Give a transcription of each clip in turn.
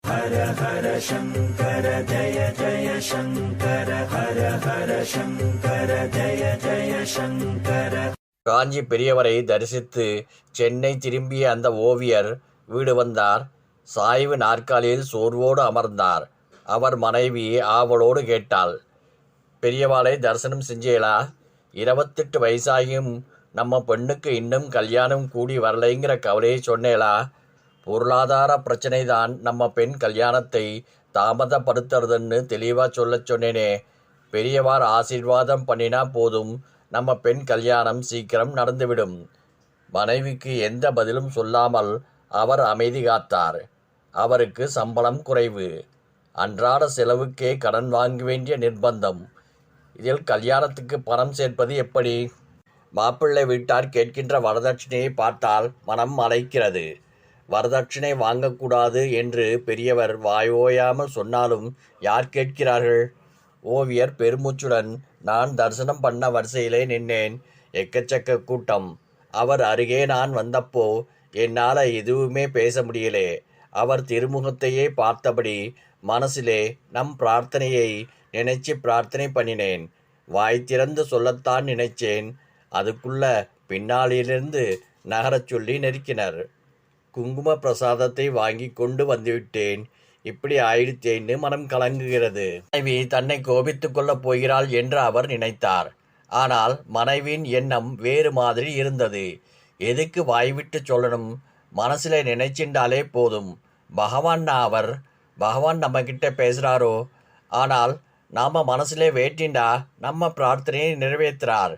ஹர ஹர சங்கர ஜய ஜய சங்கர ஹர ஹர சங்கர ஜய ஜய சங்கர. காஞ்சி பெரியவரை தரிசித்து சென்னை திரும்பிய அந்த ஓவியர் வீடு வந்தார். சாய்வு நாற்காலியில் சோர்வோடு அமர்ந்தார். அவர் மனைவி ஆவலோடு கேட்டாள், பெரியவாளை தரிசனம் செஞ்சேலா? 28 வயசாகியும் நம்ம பெண்ணுக்கு இன்னும் கல்யாணம் கூடி வரலைங்கிற கவலையை சொன்னேலா? பொருளாதார பிரச்சனை தான் நம்ம பெண் கல்யாணத்தை தாமதப்படுத்துறதுன்னு தெளிவாக சொன்னேனே. பெரியவார் ஆசீர்வாதம் பண்ணினா போதும், நம்ம பெண் கல்யாணம் சீக்கிரம் நடந்துவிடும். மனைவிக்கு எந்த பதிலும் சொல்லாமல் அவர் அமைதி காத்தார். அவருக்கு சம்பளம் குறைவு, அன்றாட செலவுக்கே கடன் வாங்க வேண்டிய நிர்பந்தம். இதில் கல்யாணத்துக்கு பணம் சேர்ப்பது எப்படி? மாப்பிள்ளை வீட்டார் கேட்கின்ற வரதட்சணையை பார்த்தால் மனம் அலைக்கிறது. வரதட்சணை வாங்கக்கூடாது என்று பெரியவர் வாயோயாமல் சொன்னாலும் யார் கேட்கிறார்கள்? ஓவியர் பெருமூச்சுடன், நான் தரிசனம் பண்ண வரிசையிலே நின்னேன். எக்கச்சக்க கூட்டம். அவர் அருகே நான் வந்தப்போ என்னால் எதுவுமே பேச முடியலே. அவர் திருமுகத்தையே பார்த்தபடி மனசிலே நம் பிரார்த்தனையை நினைச்சு பிரார்த்தனை பண்ணினேன். வாய் திறந்து சொல்லத்தான் நினைச்சேன். அதுக்குள்ள பின்னாளிலிருந்து நகரச் சொல்லி நெருக்கினர். குங்கும பிரசாதத்தை வாங்கி கொண்டு வந்துவிட்டேன். இப்படி ஆயிடுத்தேன்னு மனம் கலங்குகிறது. மனைவி தன்னை கோபித்துக் கொள்ளப் போகிறாள் என்று அவர் நினைத்தார். ஆனால் மனைவியின் எண்ணம் வேறு மாதிரி இருந்தது. எதுக்கு வாய்விட்டு சொல்லணும்? மனசில் நினைச்சின்றாலே போதும். பகவான் நம்ம கிட்ட பேசுகிறாரோ, ஆனால் நாம் மனசிலே வேட்டிண்டா நம்ம பிரார்த்தனையை நிறைவேற்றுறார்.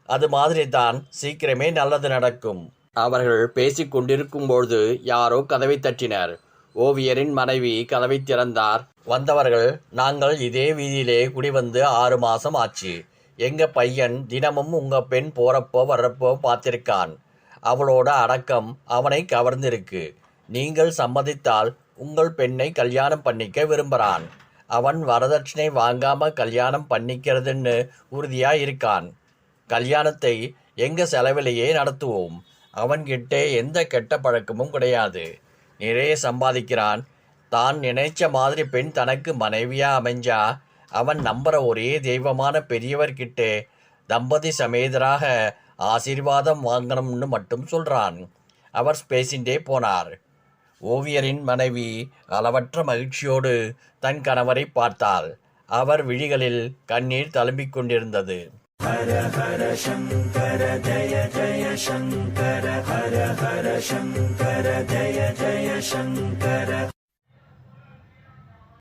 அது மாதிரி தான் சீக்கிரமே நல்லது நடக்கும். அவர்கள் பேசிக்கொண்டிருக்கும்பொழுது யாரோ கதவை தட்டினர். ஓவியரின் மனைவி கதவை திறந்தார். வந்தவர்கள், நாங்கள் இதே வீதியிலே குடிவந்து 6 மாதம் ஆச்சு. எங்கள் பையன் தினமும் உங்கள் பெண் போகிறப்போ வர்றப்போ பார்த்திருக்கான். அவளோட அடக்கம் அவனை கவர்ந்திருக்கு. நீங்கள் சம்மதித்தால் உங்கள் பெண்ணை கல்யாணம் பண்ணிக்க விரும்புகிறான். அவன் வரதட்சணை வாங்காமல் கல்யாணம் பண்ணிக்கிறதுன்னு உறுதியாக இருக்கான். கல்யாணத்தை எங்கள் செலவிலேயே நடத்துவோம். அவன்கிட்ட எந்த கெட்ட பழக்கமும் கிடையாது. நிறைய சம்பாதிக்கிறான். தான் நினைச்ச மாதிரி பெண் தனக்கு மனைவியாக அமைஞ்சா அவன் நம்புகிற ஒரே தெய்வமான பெரியவர்கிட்ட தம்பதி சமேதராக ஆசீர்வாதம் வாங்கணும்னு மட்டும் சொல்கிறான். அவர் பேசிண்டே போனார். ஓவியரின் மனைவி அளவற்ற மகிழ்ச்சியோடு தன் கணவரை பார்த்தாள். அவர் விழிகளில் கண்ணீர் தழும்பிக் கொண்டிருந்தது. ஹர ஹர சங்கர ஜய ஜய சங்கர ஹர ஹர சங்கர ஜய ஜய சங்கர.